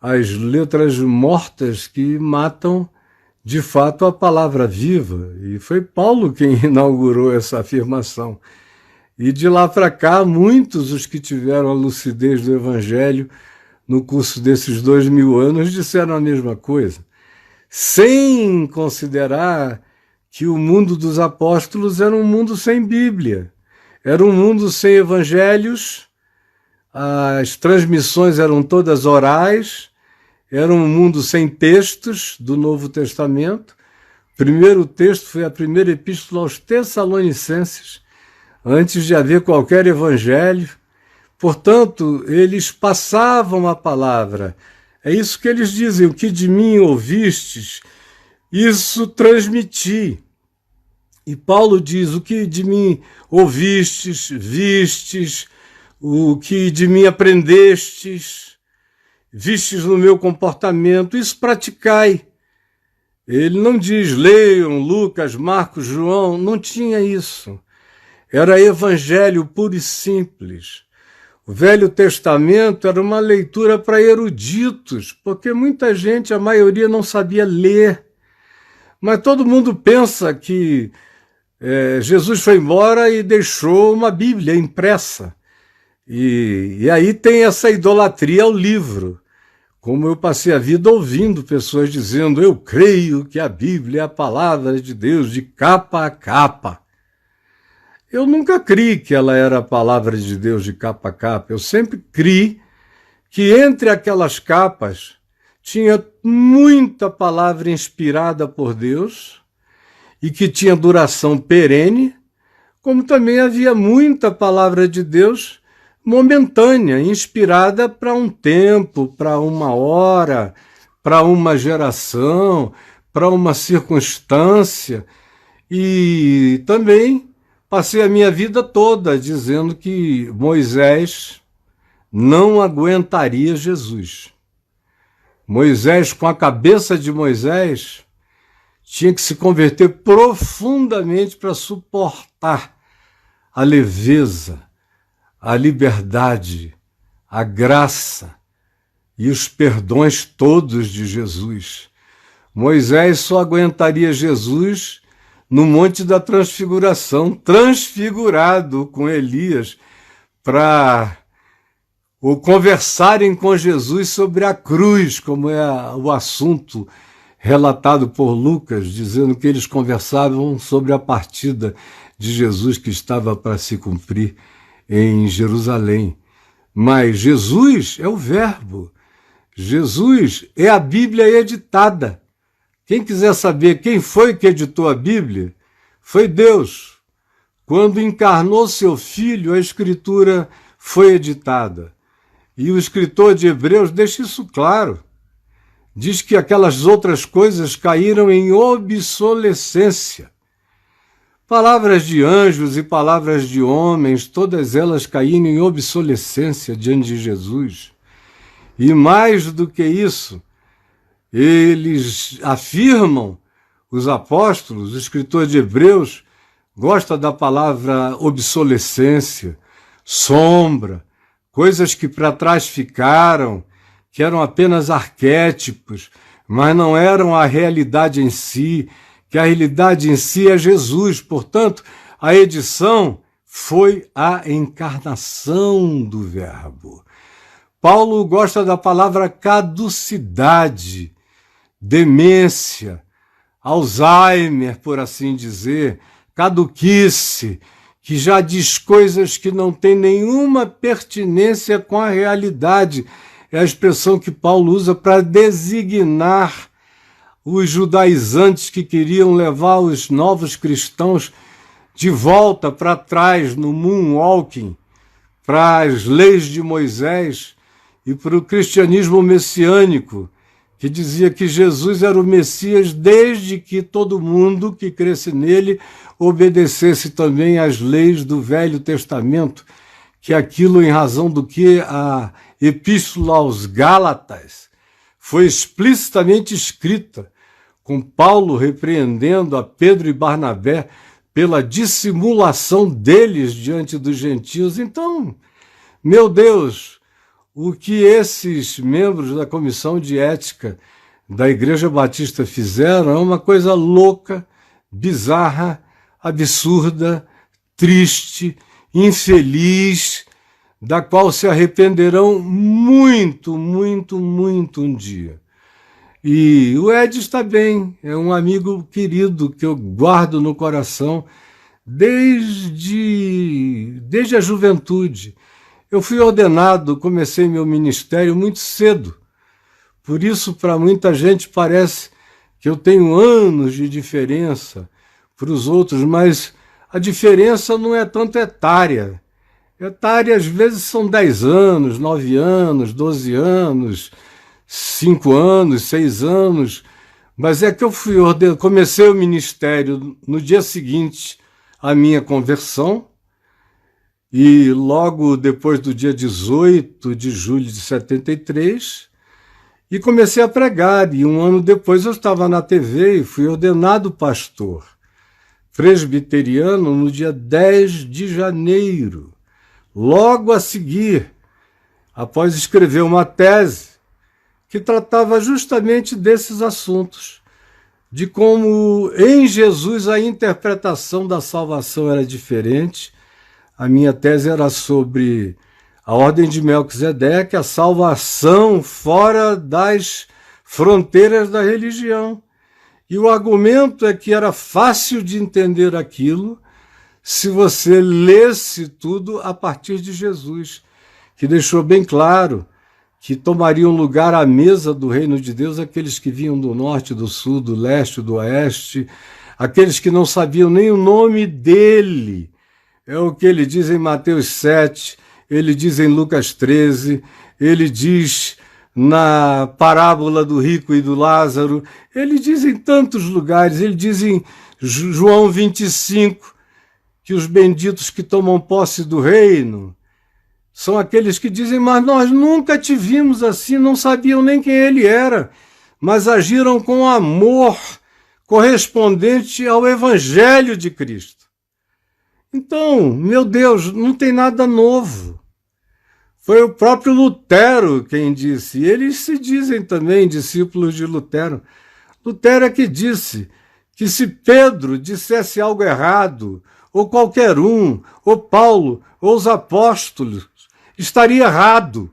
as letras mortas que matam, de fato, a palavra viva. E foi Paulo quem inaugurou essa afirmação. E de lá para cá, muitos os que tiveram a lucidez do Evangelho no curso desses 2000 anos disseram a mesma coisa, sem considerar que o mundo dos apóstolos era um mundo sem Bíblia, era um mundo sem evangelhos, as transmissões eram todas orais, era um mundo sem textos do Novo Testamento. O primeiro texto foi a primeira epístola aos Tessalonicenses, antes de haver qualquer evangelho. Portanto, eles passavam a palavra. É isso que eles dizem: o que de mim ouvistes, isso transmiti. E Paulo diz: o que de mim ouvistes, vistes, o que de mim aprendestes, vistes no meu comportamento, isso praticai. Ele não diz leiam Lucas, Marcos, João, não tinha isso. Era evangelho puro e simples. O Velho Testamento era uma leitura para eruditos, porque muita gente, a maioria, não sabia ler. Mas todo mundo pensa que Jesus foi embora e deixou uma Bíblia impressa. E aí tem essa idolatria ao livro. Como eu passei a vida ouvindo pessoas dizendo: eu creio que a Bíblia é a palavra de Deus de capa a capa. Eu nunca criei que ela era a palavra de Deus de capa a capa. Eu sempre criei que entre aquelas capas tinha muita palavra inspirada por Deus e que tinha duração perene, como também havia muita palavra de Deus momentânea, inspirada para um tempo, para uma hora, para uma geração, para uma circunstância. E também passei a minha vida toda dizendo que Moisés não aguentaria Jesus. Moisés, com a cabeça de Moisés, tinha que se converter profundamente para suportar a leveza, a liberdade, a graça e os perdões todos de Jesus. Moisés só aguentaria Jesus no Monte da Transfiguração, transfigurado com Elias, para conversarem com Jesus sobre a cruz, como é o assunto relatado por Lucas, dizendo que eles conversavam sobre a partida de Jesus que estava para se cumprir em Jerusalém. Mas Jesus é o Verbo, Jesus é a Bíblia editada. Quem quiser saber quem foi que editou a Bíblia, foi Deus. Quando encarnou seu Filho, a Escritura foi editada. E o escritor de Hebreus deixa isso claro. Diz que aquelas outras coisas caíram em obsolescência. Palavras de anjos e palavras de homens, todas elas caíram em obsolescência diante de Jesus. E mais do que isso, eles afirmam, os apóstolos, o escritor de Hebreus, gosta da palavra obsolescência, sombra, coisas que para trás ficaram, que eram apenas arquétipos, mas não eram a realidade em si, que a realidade em si é Jesus. Portanto, a edição foi a encarnação do Verbo. Paulo gosta da palavra caducidade, demência, Alzheimer, por assim dizer, caduquice, que já diz coisas que não têm nenhuma pertinência com a realidade. É a expressão que Paulo usa para designar os judaizantes que queriam levar os novos cristãos de volta para trás no moonwalking, para as leis de Moisés e para o cristianismo messiânico, que dizia que Jesus era o Messias desde que todo mundo que cresce nele obedecesse também às leis do Velho Testamento, que aquilo em razão do que a Epístola aos Gálatas foi explicitamente escrita, com Paulo repreendendo a Pedro e Barnabé pela dissimulação deles diante dos gentios. Então, meu Deus, o que esses membros da Comissão de Ética da Igreja Batista fizeram é uma coisa louca, bizarra, absurda, triste, infeliz, da qual se arrependerão muito, muito, muito um dia. E o Ed está bem, é um amigo querido que eu guardo no coração desde a juventude. Eu fui ordenado, comecei meu ministério muito cedo. Por isso, para muita gente, parece que eu tenho anos de diferença para os outros, mas a diferença não é tanto etária. Etária, às vezes, são 10 anos, 9 anos, 12 anos, 5 anos, 6 anos, mas é que eu fui ordenado, comecei o ministério no dia seguinte à minha conversão, e logo depois do dia 18 de julho de 73, e comecei a pregar, e um ano depois eu estava na TV e fui ordenado pastor presbiteriano no dia 10 de janeiro. Logo a seguir, após escrever uma tese que tratava justamente desses assuntos, de como em Jesus a interpretação da salvação era diferente. A minha tese era sobre a ordem de Melquisedeque, a salvação fora das fronteiras da religião. E o argumento é que era fácil de entender aquilo se você lesse tudo a partir de Jesus, que deixou bem claro que tomariam lugar à mesa do reino de Deus aqueles que vinham do norte, do sul, do leste, do oeste, aqueles que não sabiam nem o nome dele. É o que ele diz em Mateus 7, ele diz em Lucas 13, ele diz na parábola do rico e do Lázaro, ele diz em tantos lugares, ele diz em João 25, que os benditos que tomam posse do reino são aqueles que dizem, mas nós nunca te vimos assim, não sabiam nem quem ele era, mas agiram com amor correspondente ao Evangelho de Cristo. Então, meu Deus, não tem nada novo. Foi o próprio Lutero quem disse, e eles se dizem também discípulos de Lutero. Lutero é que disse que se Pedro dissesse algo errado, ou qualquer um, ou Paulo, ou os apóstolos, estaria errado.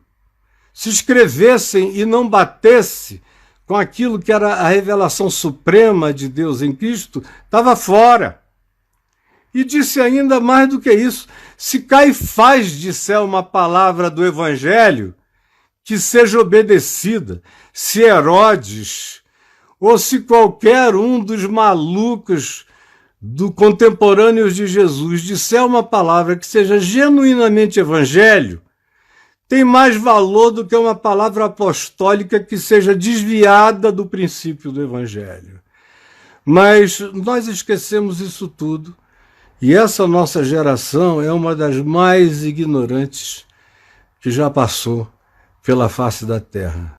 Se escrevessem e não batesse com aquilo que era a revelação suprema de Deus em Cristo, estava fora. E disse ainda mais do que isso, se Caifás disser uma palavra do Evangelho, que seja obedecida, se Herodes, ou se qualquer um dos malucos do contemporâneos de Jesus disser uma palavra que seja genuinamente evangelho, tem mais valor do que uma palavra apostólica que seja desviada do princípio do evangelho. Mas nós esquecemos isso tudo, e essa nossa geração é uma das mais ignorantes que já passou pela face da terra.